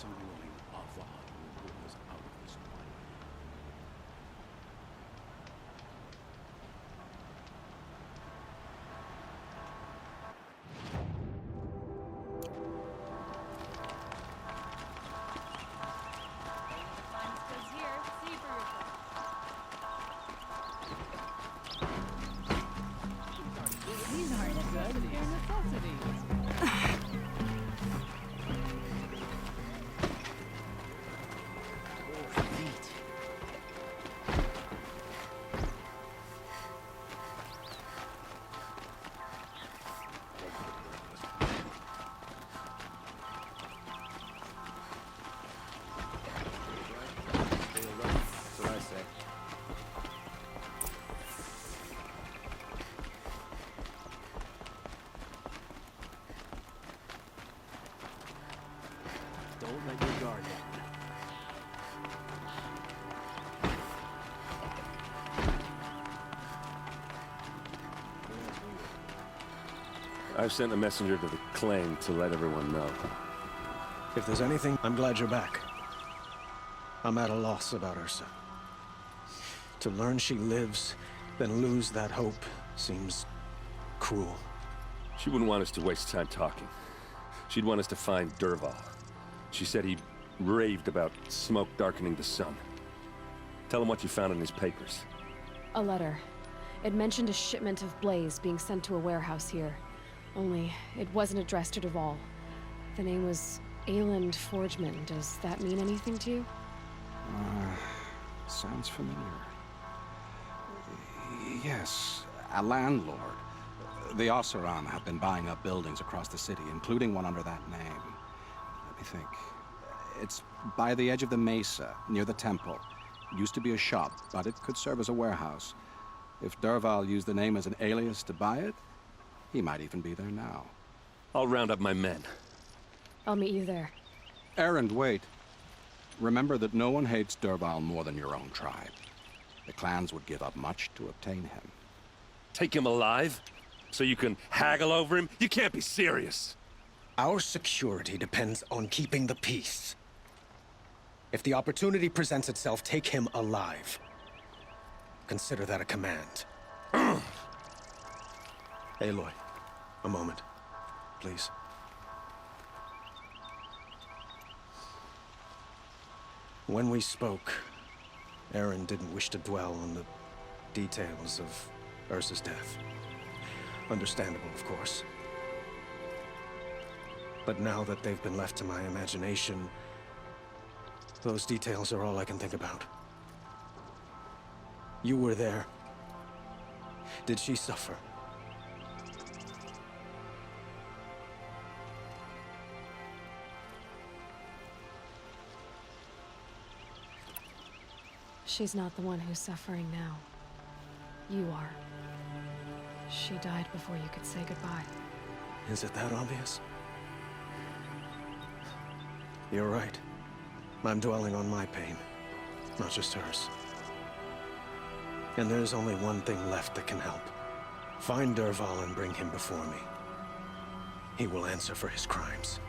soloing Avad was out of this life. These aren't good, they're necessities. That's what I say. Don't let your guard down. I've sent a messenger to the claim to let everyone know. If there's anything, I'm glad you're back. I'm at a loss about Ursa. To learn she lives, then lose that hope, seems cruel. She wouldn't want us to waste time talking. She'd want us to find Dervahl. She said he raved about smoke darkening the sun. Tell him what you found in his papers. A letter. It mentioned a shipment of blaze being sent to a warehouse here. Only, it wasn't addressed to Dervahl. The name was Ayland Forgeman. Does that mean anything to you? Sounds familiar. Yes, a landlord. The Oseram have been buying up buildings across the city, including one under that name. Let me think. It's by the edge of the mesa, near the temple. Used to be a shop, but it could serve as a warehouse. If Dervahl used the name as an alias to buy it, he might even be there now. I'll round up my men. I'll meet you there. Erend, wait. Remember that no one hates Dervahl more than your own tribe. The clans would give up much to obtain him. Take him alive? So you can haggle over him? You can't be serious! Our security depends on keeping the peace. If the opportunity presents itself, take him alive. Consider that a command. Aloy, a moment, please. When we spoke, Erend didn't wish to dwell on the details of Ursa's death. Understandable, of course. But now that they've been left to my imagination, those details are all I can think about. You were there. Did she suffer? She's not the one who's suffering now. You are. She died before you could say goodbye. Is it that obvious? You're right. I'm dwelling on my pain, not just hers. And there's only one thing left that can help. Find Dervahl and bring him before me. He will answer for his crimes.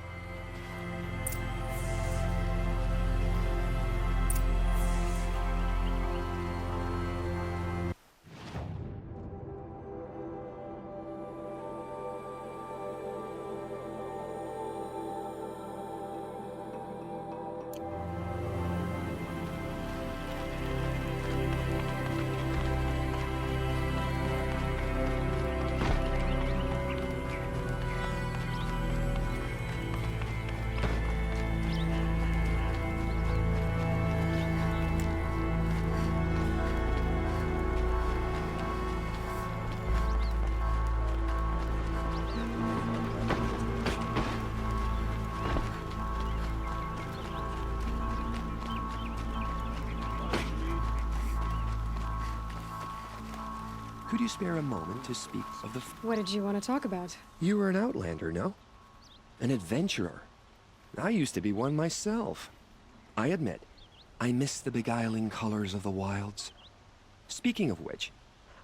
Could you spare a moment to speak of the... What did you want to talk about? You were an outlander, no? An adventurer. I used to be one myself. I admit, I miss the beguiling colors of the wilds. Speaking of which,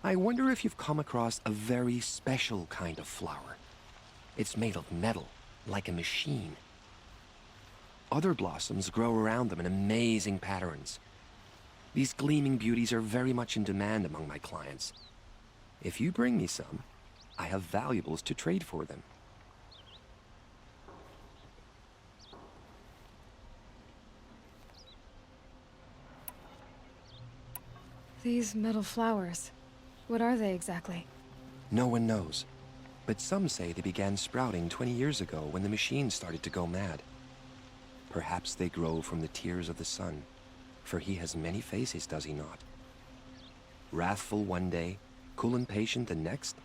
I wonder if you've come across a very special kind of flower. It's made of metal, like a machine. Other blossoms grow around them in amazing patterns. These gleaming beauties are very much in demand among my clients. If you bring me some, I have valuables to trade for them. These metal flowers, what are they exactly? No one knows, but some say they began sprouting 20 years ago when the machine started to go mad. Perhaps they grow from the tears of the sun, for he has many faces, does he not? Wrathful one day, cool and patient the next.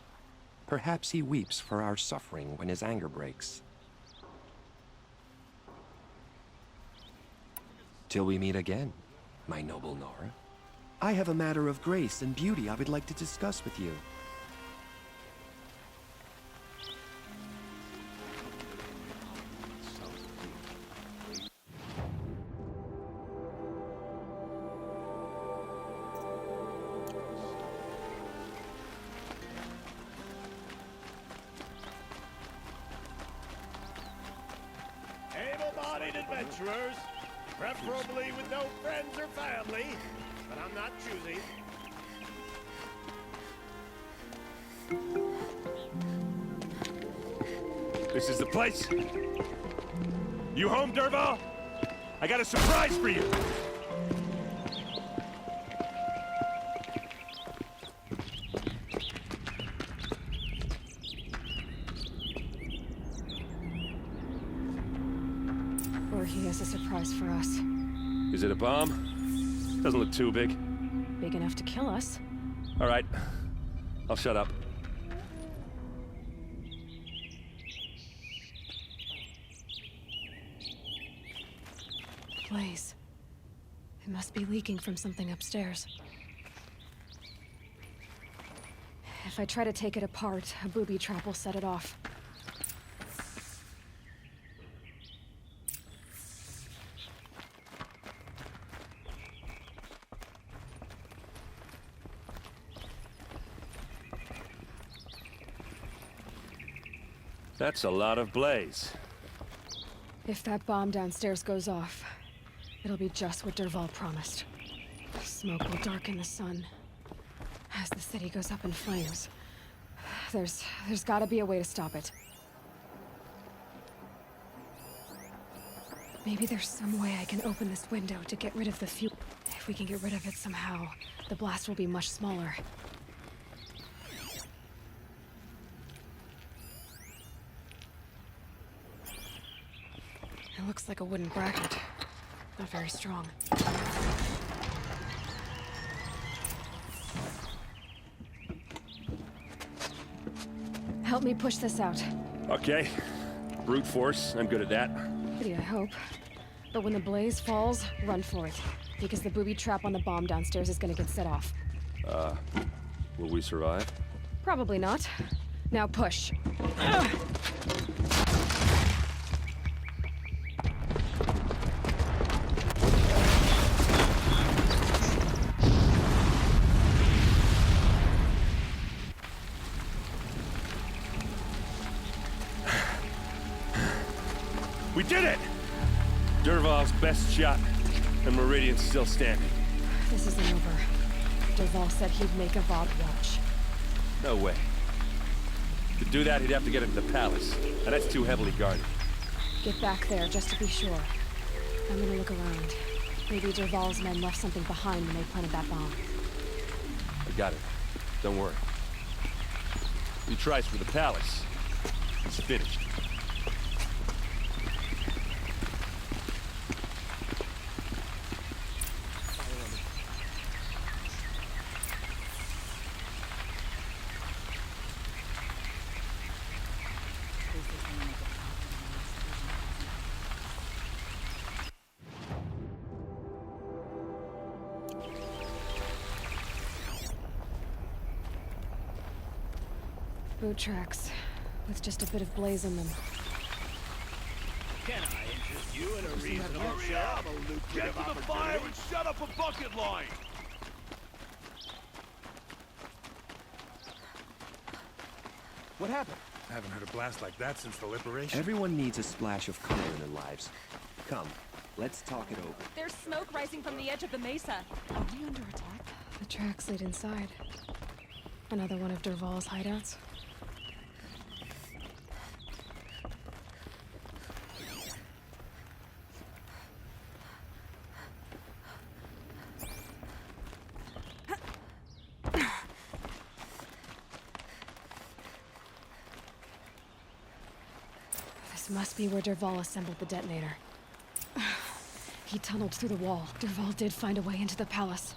Perhaps he weeps for our suffering when his anger breaks. Till we meet again, my noble Nora. I have a matter of grace and beauty I would like to discuss with you. Able-bodied adventurers, preferably with no friends or family, but I'm not choosy. This is the place. You home, Dervahl? I got a surprise for you. Or he has a surprise for us. Is it a bomb? Doesn't look too big. Big enough to kill us. All right. I'll shut up. Blaze. It must be leaking from something upstairs. If I try to take it apart, a booby trap will set it off. That's a lot of blaze. If that bomb downstairs goes off, it'll be just what Dervahl promised. Smoke will darken the sun as the city goes up in flames. There's gotta be a way to stop it. Maybe there's some way I can open this window to get rid of the fuel. If we can get rid of it somehow, the blast will be much smaller. It looks like a wooden bracket. Not very strong. Help me push this out. Okay. Brute force. I'm good at that. Pretty, I hope. But when the blaze falls, run for it. Because the booby trap on the bomb downstairs is gonna get set off. Will we survive? Probably not. Now push. We did it! Dervahl's best shot, and Meridian's still standing. This isn't over. Dervahl said he'd make Avad watch. No way. To do that, he'd have to get into the palace, and that's too heavily guarded. Get back there, just to be sure. I'm gonna look around. Maybe Dervahl's men left something behind when they planted that bomb. I got it. Don't worry. If he tries for the palace, he's finished. Boot tracks, with just a bit of blaze in them. Can I interest you in a reasonable share of a lucrative opportunity? And shut up a bucket line! What happened? I haven't heard a blast like that since the liberation. Everyone needs a splash of color in their lives. Come, let's talk it over. There's smoke rising from the edge of the mesa. Are we under attack? The tracks lead inside. Another one of Dervahl's hideouts. This must be where Dervahl assembled the detonator. He tunneled through the wall. Dervahl did find a way into the palace.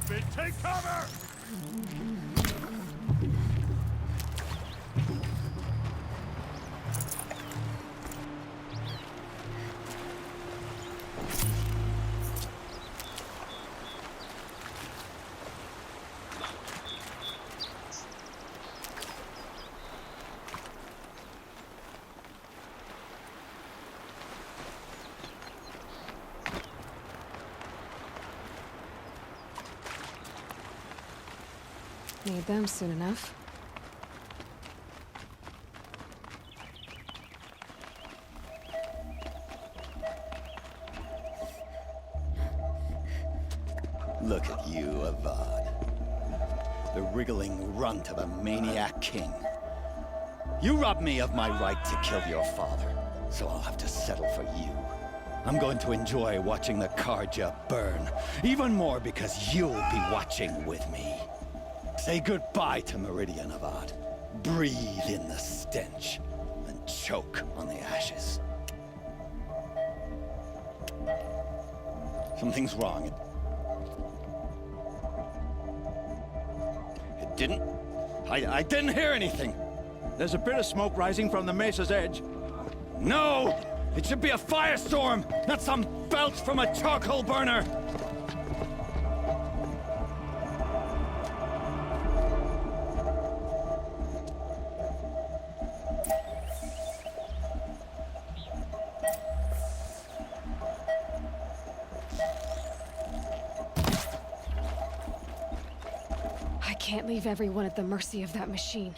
Spit, take cover! Need them soon enough. Look at you, Avad. The wriggling runt of a maniac king. You robbed me of my right to kill your father, so I'll have to settle for you. I'm going to enjoy watching the Carja burn, even more because you'll be watching with me. Say goodbye to Meridian, Avad. Breathe in the stench, and choke on the ashes. Something's wrong. It didn't? I didn't hear anything. There's a bit of smoke rising from the mesa's edge. No! It should be a firestorm, not some belch from a charcoal burner! I can't leave everyone at the mercy of that machine.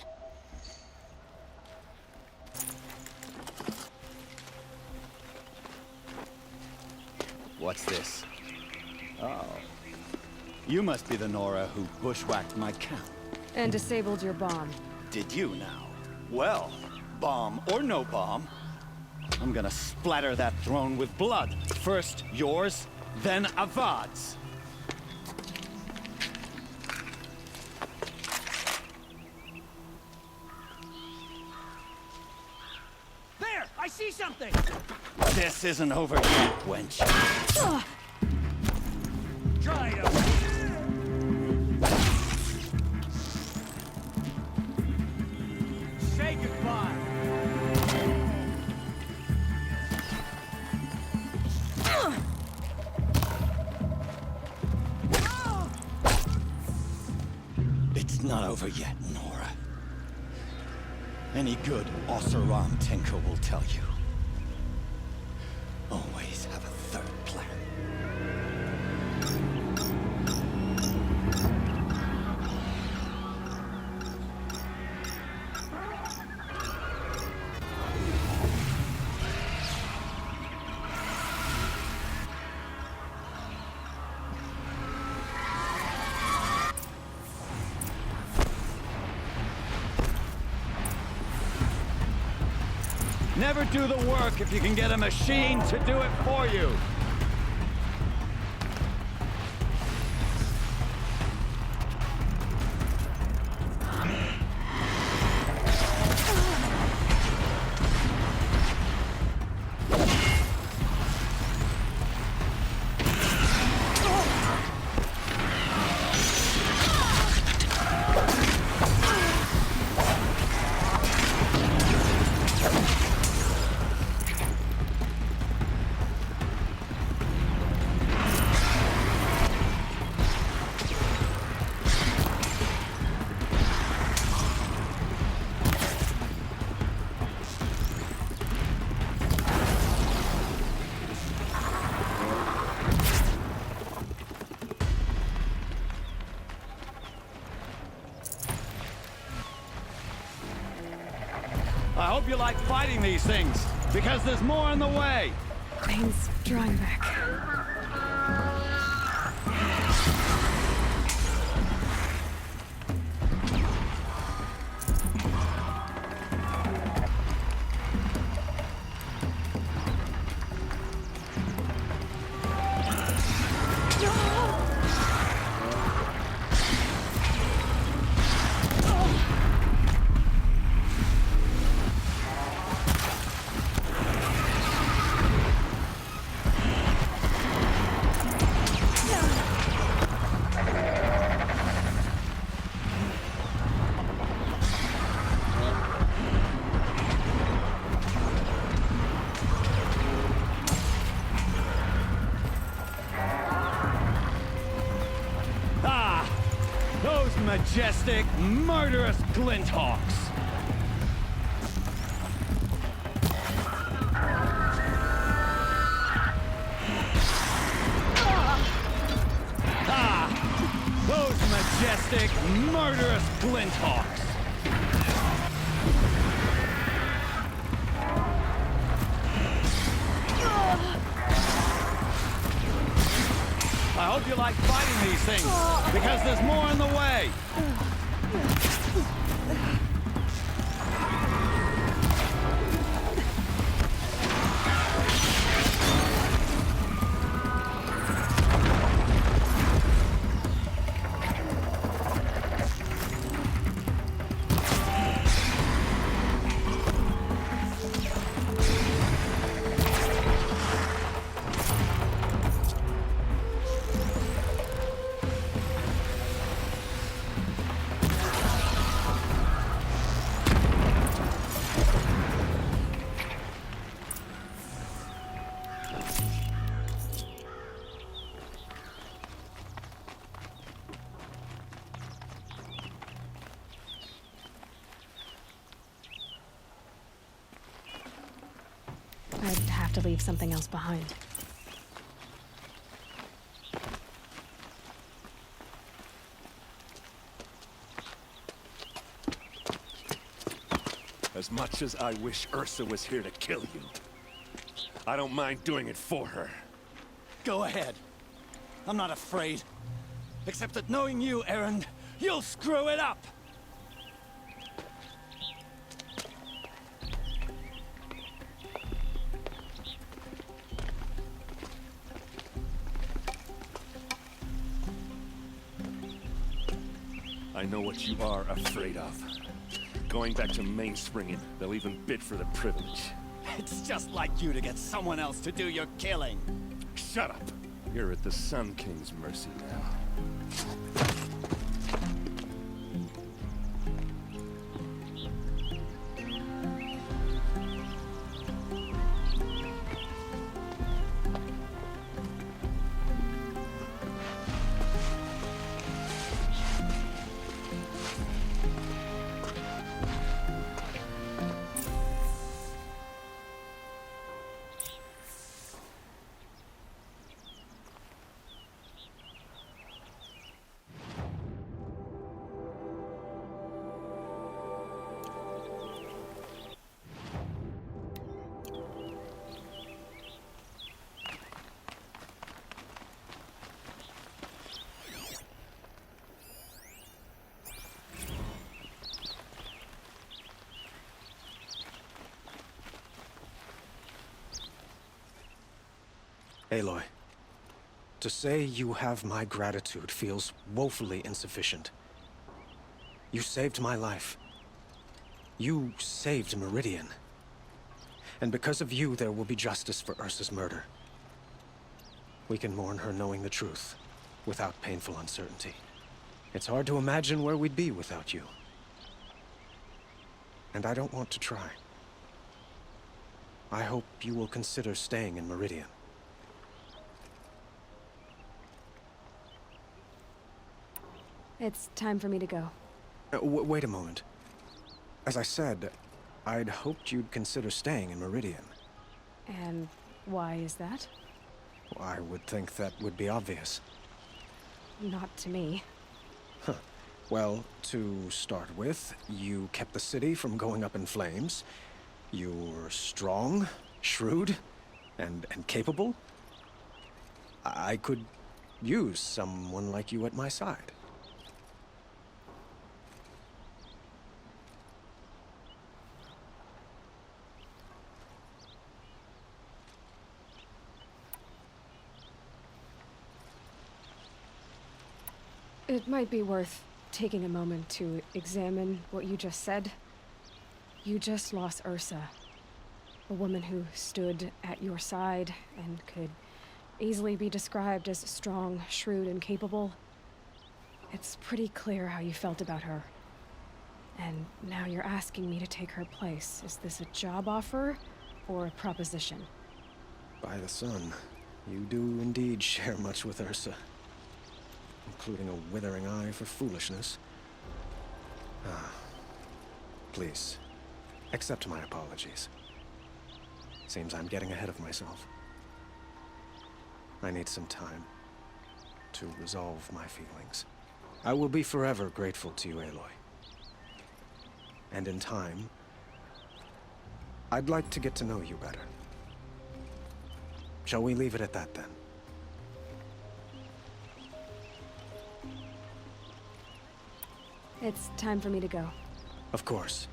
What's this? Oh. You must be the Nora who bushwhacked my camp. And disabled your bomb. Did you now? Well, bomb or no bomb, I'm gonna splatter that throne with blood. First yours, then Avad's. There! I see something! This isn't over yet, wench. Try it! Say goodbye! It's not over yet, Nora. Any good Oseram tinker will tell you. Always have a third plan. Never do the work if you can get a machine to do it for you. I hope you like fighting these things, because there's more on the way. Bane's drawing back. Those majestic, murderous Glinthawks. Those majestic, murderous Glinthawks. I hope you like fighting these things, because there's more on the way. I'd have to leave something else behind. As much as I wish Ursa was here to kill you, I don't mind doing it for her. Go ahead. I'm not afraid. Except that knowing you, Erend, you'll screw it up! I know what you are afraid of. Going back to Mainspringing, they'll even bid for the privilege. It's just like you to get someone else to do your killing. Shut up! You're at the Sun King's mercy now. Aloy, to say you have my gratitude feels woefully insufficient. You saved my life. You saved Meridian. And because of you, there will be justice for Ursa's murder. We can mourn her knowing the truth, without painful uncertainty. It's hard to imagine where we'd be without you. And I don't want to try. I hope you will consider staying in Meridian. It's time for me to go. Wait a moment. As I said, I'd hoped you'd consider staying in Meridian. And why is that? I would think that would be obvious. Not to me. Well, to start with, you kept the city from going up in flames. You were strong, shrewd, and capable. I could use someone like you at my side. It might be worth taking a moment to examine what you just said. You just lost Ursa. A woman who stood at your side and could easily be described as strong, shrewd, and capable. It's pretty clear how you felt about her. And now you're asking me to take her place. Is this a job offer or a proposition? By the sun, you do indeed share much with Ursa. Including a withering eye for foolishness. Please, accept my apologies. Seems I'm getting ahead of myself. I need some time to resolve my feelings. I will be forever grateful to you, Aloy. And in time, I'd like to get to know you better. Shall we leave it at that, then? It's time for me to go. Of course.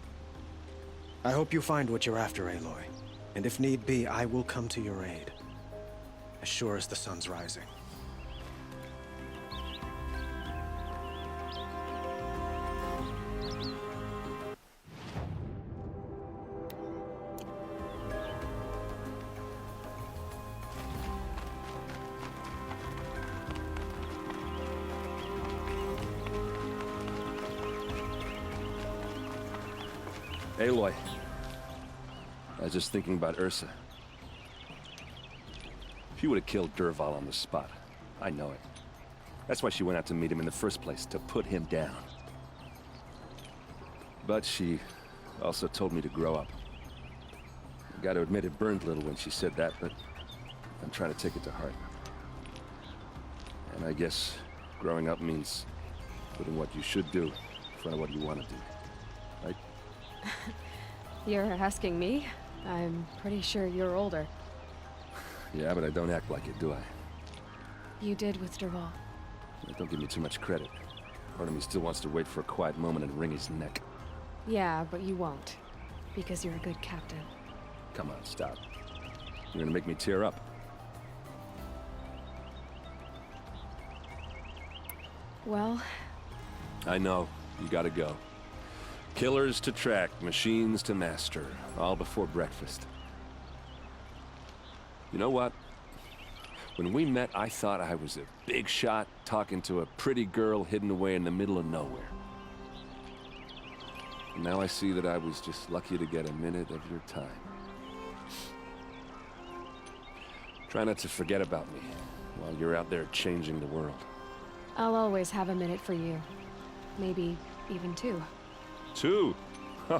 I hope you find what you're after, Aloy. And if need be, I will come to your aid. As sure as the sun's rising. Aloy. I was just thinking about Ursa. She would have killed Dervahl on the spot. I know it. That's why she went out to meet him in the first place, to put him down. But she also told me to grow up. I gotta admit it burned a little when she said that, but I'm trying to take it to heart. And I guess growing up means putting what you should do in front of what you want to do. Right? You're asking me? I'm pretty sure you're older. Yeah, but I don't act like it, do I? You did with Dervahl. Don't give me too much credit. Part of me still wants to wait for a quiet moment and wring his neck. Yeah, but you won't. Because you're a good captain. Come on, stop. You're gonna make me tear up. Well... I know. You gotta go. Killers to track, machines to master. All before breakfast. You know what? When we met, I thought I was a big shot talking to a pretty girl hidden away in the middle of nowhere. And now I see that I was just lucky to get a minute of your time. Try not to forget about me while you're out there changing the world. I'll always have a minute for you. Maybe even two. 2? Huh.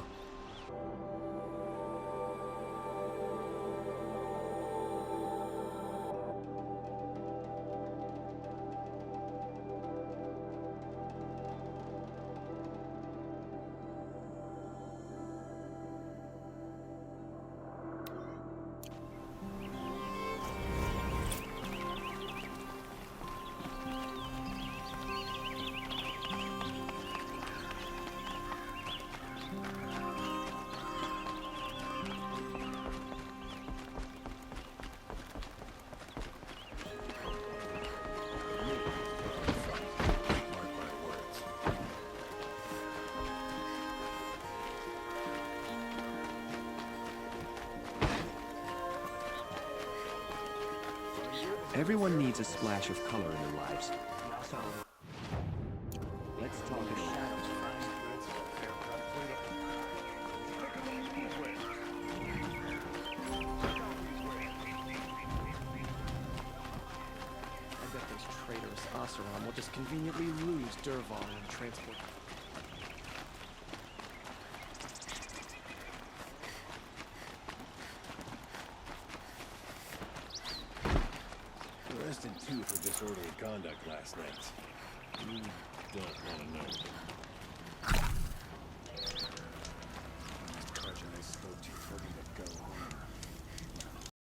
Everyone needs a splash of color in their lives. So, let's talk of shadows first. I bet those traitorous Oseram will just conveniently lose Dervahl and transport. Arrested two for disorderly conduct last night. You don't want to know.